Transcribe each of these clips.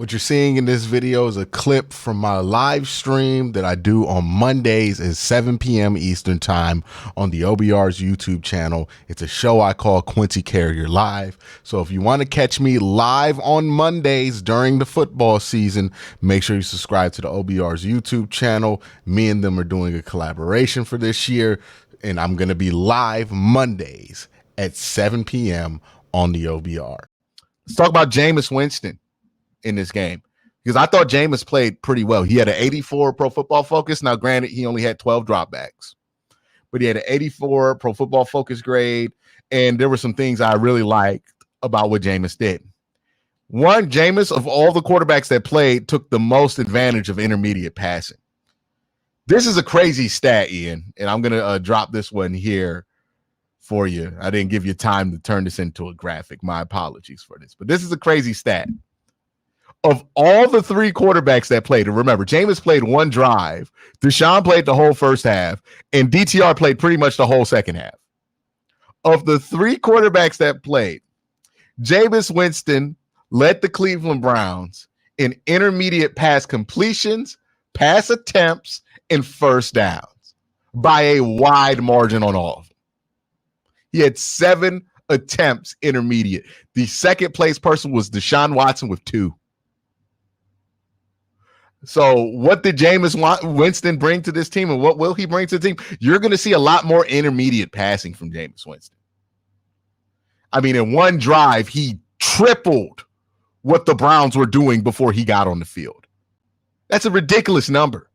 What you're seeing in this video is a clip from my live stream that I do on Mondays at 7 p.m. Eastern time on the OBR's YouTube channel. It's a show I call Quincy Carrier Live. So if you want to catch me live on Mondays during the football season, make sure you subscribe to the OBR's YouTube channel. Me and them are doing a collaboration for this year, and I'm going to be live Mondays at 7 p.m. on the OBR. Let's talk about Jameis Winston in this game, because I thought Jameis played pretty well. He had an 84 Pro Football Focus. Now, granted, he only had 12 dropbacks, but he had an 84 Pro Football Focus grade, and there were some things I really liked about what Jameis did. One, Jameis, of all the quarterbacks that played, took the most advantage of intermediate passing. This is a crazy stat, Ian, and I'm going to drop this one here for you. I didn't give you time to turn this into a graphic. My apologies for this, but this is a crazy stat. Of all the three quarterbacks that played, and remember, Jameis played one drive, Deshaun played the whole first half, and DTR played pretty much the whole second half. Of the three quarterbacks that played, Jameis Winston led the Cleveland Browns in intermediate pass completions, pass attempts, and first downs by a wide margin on all of them. He had 7 attempts intermediate. The second place person was Deshaun Watson with 2. So what did Jameis Winston bring to this team, and what will he bring to the team? You're going to see a lot more intermediate passing from Jameis Winston. I mean, in one drive, he tripled what the Browns were doing before he got on the field. That's a ridiculous number.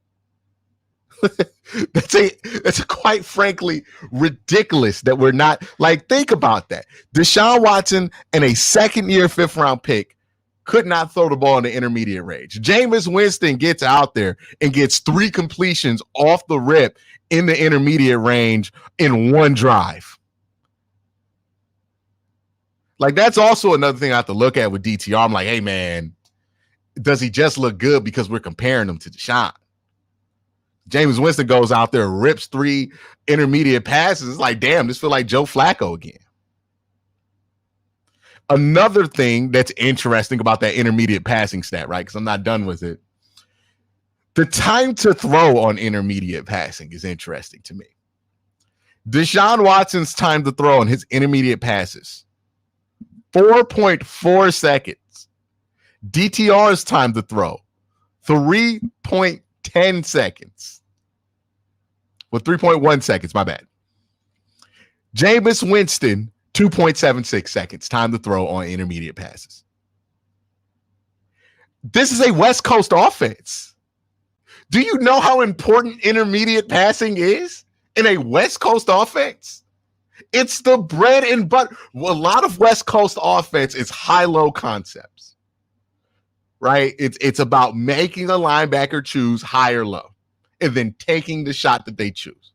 That's a quite frankly ridiculous that we're not, like, think about that. Deshaun Watson and a second-year fifth-round pick could not throw the ball in the intermediate range. Jameis Winston gets out there and gets 3 completions off the rip in the intermediate range in one drive. Like, that's also another thing I have to look at with DTR. I'm like, hey, man, does he just look good because we're comparing him to Deshaun? Jameis Winston goes out there, rips 3 intermediate passes. It's like, damn, this feels like Joe Flacco again. Another thing that's interesting about that intermediate passing stat, right? Because I'm not done with it. The time to throw on intermediate passing is interesting to me. Deshaun Watson's time to throw on his intermediate passes, 4.4 seconds. DTR's time to throw, 3.10 seconds. Well, 3.1 seconds, my bad. Jameis Winston, 2.76 seconds time to throw on intermediate passes. This is a West Coast offense. Do you know how important intermediate passing is in a West Coast offense? It's the bread and butter. Well, a lot of West Coast offense is high-low concepts, right? It's about making a linebacker choose high or low and then taking the shot that they choose.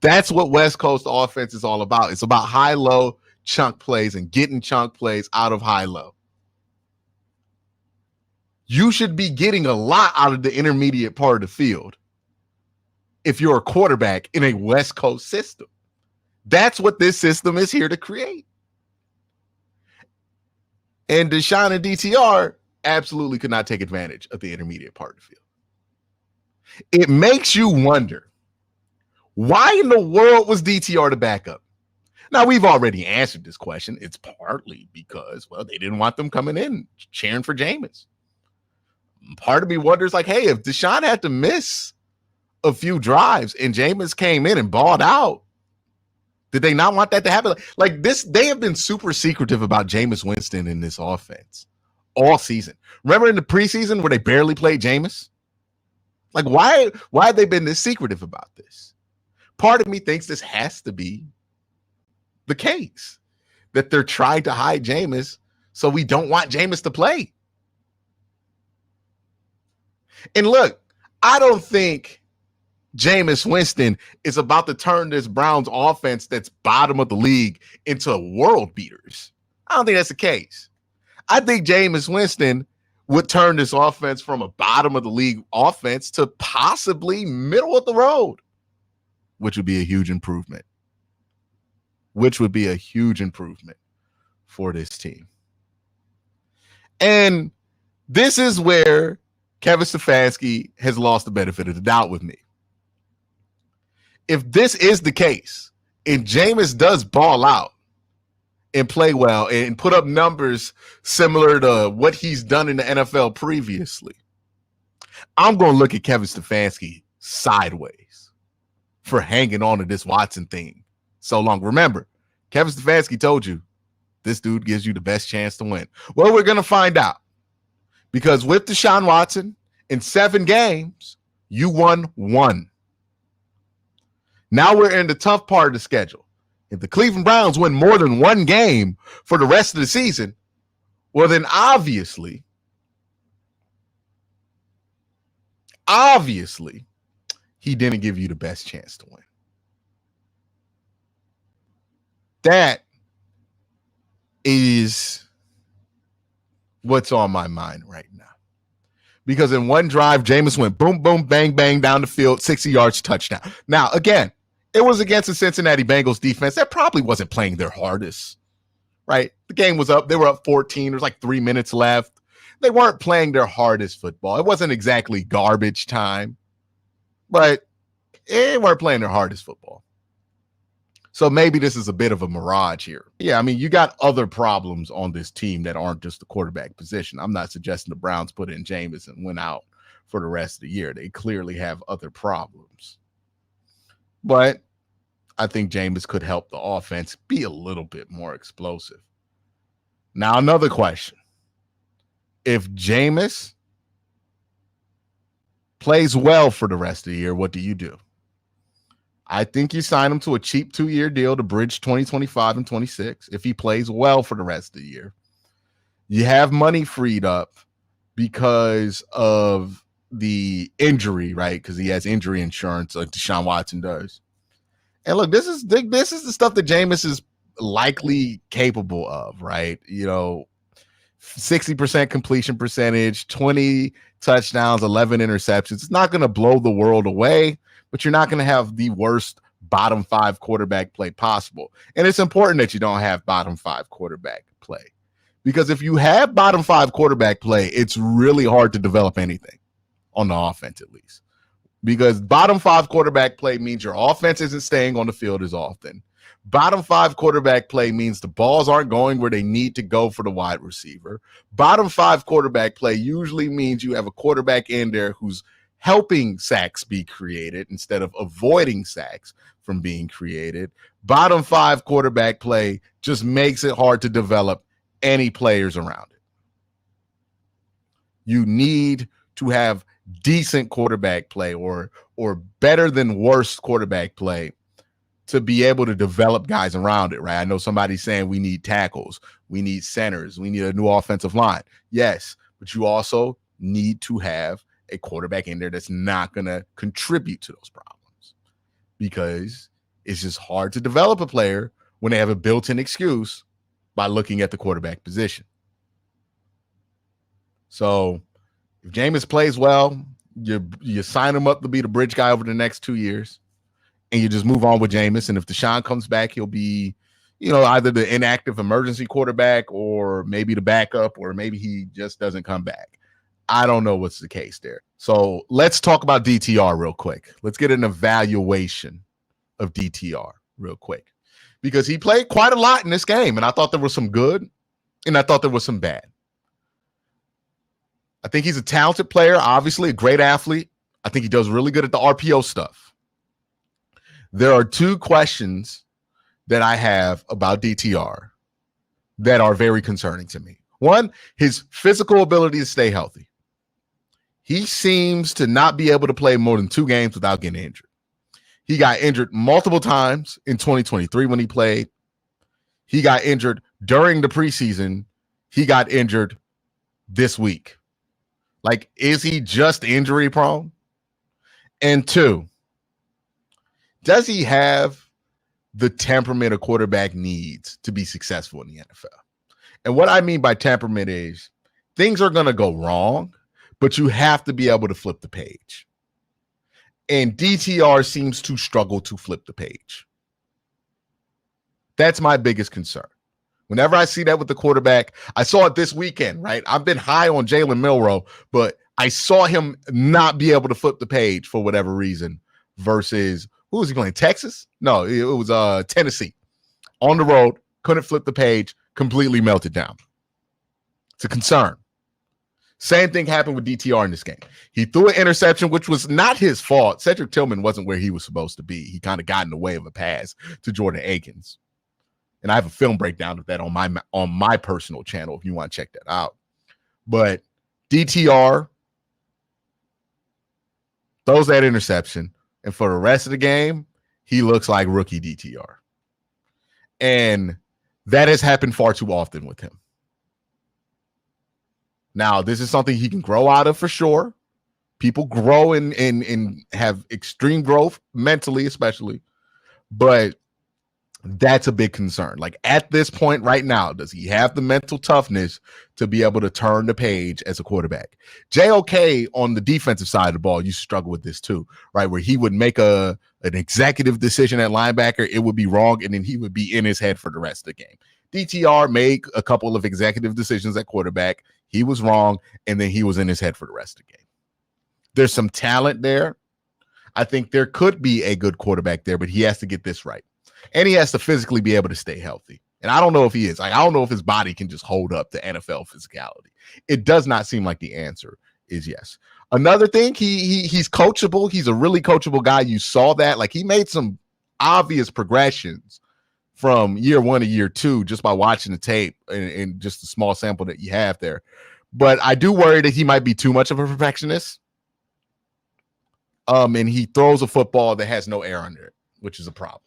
That's what West Coast offense is all about. It's about high-low chunk plays and getting chunk plays out of high-low. You should be getting a lot out of the intermediate part of the field if you're a quarterback in a West Coast system. That's what this system is here to create. And Deshaun and DTR absolutely could not take advantage of the intermediate part of the field. It makes you wonder, why in the world was DTR the backup? Now, we've already answered this question. It's partly because, well, they didn't want them coming in cheering for Jameis. Part of me wonders, like, hey, if Deshaun had to miss a few drives and Jameis came in and balled out, did they not want that to happen? Like this, they have been super secretive about Jameis Winston in this offense all season. Remember in the preseason where they barely played Jameis? Like, why have they been this secretive about this? Part of me thinks this has to be the case, that they're trying to hide Jameis so we don't want Jameis to play. And look, I don't think Jameis Winston is about to turn this Browns offense that's bottom of the league into world beaters. I don't think that's the case. I think Jameis Winston would turn this offense from a bottom of the league offense to possibly middle of the road, which would be a huge improvement. For this team. And This is where Kevin Stefanski has lost the benefit of the doubt with me. If this is the case, and Jameis does ball out and play well and put up numbers similar to what he's done in the NFL previously, I'm going to look at Kevin Stefanski sideways for hanging on to this Watson thing so long. Remember, Kevin Stefanski told you this dude gives you the best chance to win. Well, we're going to find out, because with Deshaun Watson in 7 games, you won 1. Now we're in the tough part of the schedule. If the Cleveland Browns win more than 1 game for the rest of the season, well, then obviously, he didn't give you the best chance to win. That is what's on my mind right now. Because in one drive, Jameis went boom, boom, bang, bang down the field, 60 yards, touchdown. Now, again, it was against the Cincinnati Bengals defense that probably wasn't playing their hardest, right? The game was up. They were up 14. There's like 3 minutes left. They weren't playing their hardest football. It wasn't exactly garbage time, but they weren't playing their hardest football. So maybe this is a bit of a mirage here. Yeah, I mean, you got other problems on this team that aren't just the quarterback position. I'm not suggesting the Browns put in Jameis and went out for the rest of the year. They clearly have other problems. But I think Jameis could help the offense be a little bit more explosive. Now, another question. If Jameis plays well for the rest of the year, what do you do? I think you sign him to a cheap 2-year deal to bridge 2025 and 26 if he plays well for the rest of the year. You have money freed up because of the injury, right? Because he has injury insurance like Deshaun Watson does. And look, this is the stuff that Jameis is likely capable of, right? 60% completion percentage, 20 touchdowns, 11 interceptions. It's not going to blow the world away, but you're not going to have the worst bottom 5 quarterback play possible. And it's important that you don't have bottom 5 quarterback play, because if you have bottom 5 quarterback play, it's really hard to develop anything on the offense, at least, because bottom 5 quarterback play means your offense isn't staying on the field as often. Bottom 5 quarterback play means the balls aren't going where they need to go for the wide receiver. Bottom 5 quarterback play usually means you have a quarterback in there who's helping sacks be created instead of avoiding sacks from being created. Bottom 5 quarterback play just makes it hard to develop any players around it. You need to have decent quarterback play or better than worse quarterback play to be able to develop guys around it, right? I know somebody's saying we need tackles, we need centers, we need a new offensive line. Yes, but you also need to have a quarterback in there that's not going to contribute to those problems, because it's just hard to develop a player when they have a built-in excuse by looking at the quarterback position. So if Jameis plays well, you sign him up to be the bridge guy over the next 2 years, and you just move on with Jameis. And if Deshaun comes back, he'll be, either the inactive emergency quarterback or maybe the backup, or maybe he just doesn't come back. I don't know what's the case there. So let's talk about DTR real quick. Let's get an evaluation of DTR real quick, because he played quite a lot in this game, and I thought there was some good, and I thought there was some bad. I think he's a talented player, obviously a great athlete. I think he does really good at the RPO stuff. There are 2 questions that I have about DTR that are very concerning to me. One, his physical ability to stay healthy. He seems to not be able to play more than 2 games without getting injured. He got injured multiple times in 2023 when he played. He got injured during the preseason. He got injured this week. Like, is he just injury prone? And 2, does he have the temperament a quarterback needs to be successful in the NFL? And what I mean by temperament is things are going to go wrong, but you have to be able to flip the page. And DTR seems to struggle to flip the page. That's my biggest concern. Whenever I see that with the quarterback, I saw it this weekend, right? I've been high on Jalen Milroe, but I saw him not be able to flip the page for whatever reason versus who was he playing? Texas? No, it was Tennessee. On the road, couldn't flip the page, completely melted down. It's a concern. Same thing happened with DTR in this game. He threw an interception, which was not his fault. Cedric Tillman wasn't where he was supposed to be. He kind of got in the way of a pass to Jordan Akins. And I have a film breakdown of that on my personal channel if you want to check that out. But DTR throws that interception, and for the rest of the game, he looks like rookie DTR. And that has happened far too often with him. Now, this is something he can grow out of for sure. People grow and have extreme growth mentally, especially. But that's a big concern. Like at this point right now, does he have the mental toughness to be able to turn the page as a quarterback? JOK on the defensive side of the ball, you struggle with this too, right? Where he would make an executive decision at linebacker, it would be wrong, and then he would be in his head for the rest of the game. DTR made a couple of executive decisions at quarterback. He was wrong, and then he was in his head for the rest of the game. There's some talent there. I think there could be a good quarterback there, but he has to get this right. And he has to physically be able to stay healthy. And I don't know if he is. I don't know if his body can just hold up to NFL physicality. It does not seem like the answer is yes. Another thing, he's coachable. He's a really coachable guy. You saw that. Like he made some obvious progressions from year one to year two just by watching the tape and just the small sample that you have there. But I do worry that he might be too much of a perfectionist. And he throws a football that has no air under it, which is a problem.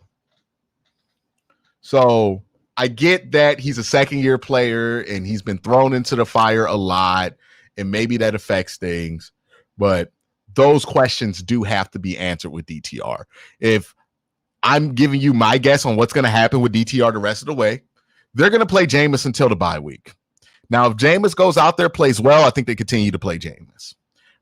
So I get that he's a second-year player and he's been thrown into the fire a lot, and maybe that affects things. But those questions do have to be answered with DTR. If I'm giving you my guess on what's going to happen with DTR the rest of the way, they're going to play Jameis until the bye week. Now, if Jameis goes out there, plays well, I think they continue to play Jameis.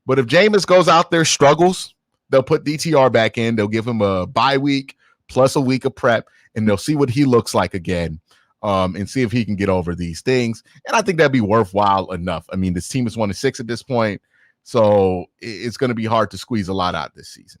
But if Jameis goes out there, struggles, they'll put DTR back in. They'll give him a bye week plus a week of prep, and they'll see what he looks like again and see if he can get over these things. And I think that'd be worthwhile enough. I mean, this team is 1-6 at this point, so it's going to be hard to squeeze a lot out this season.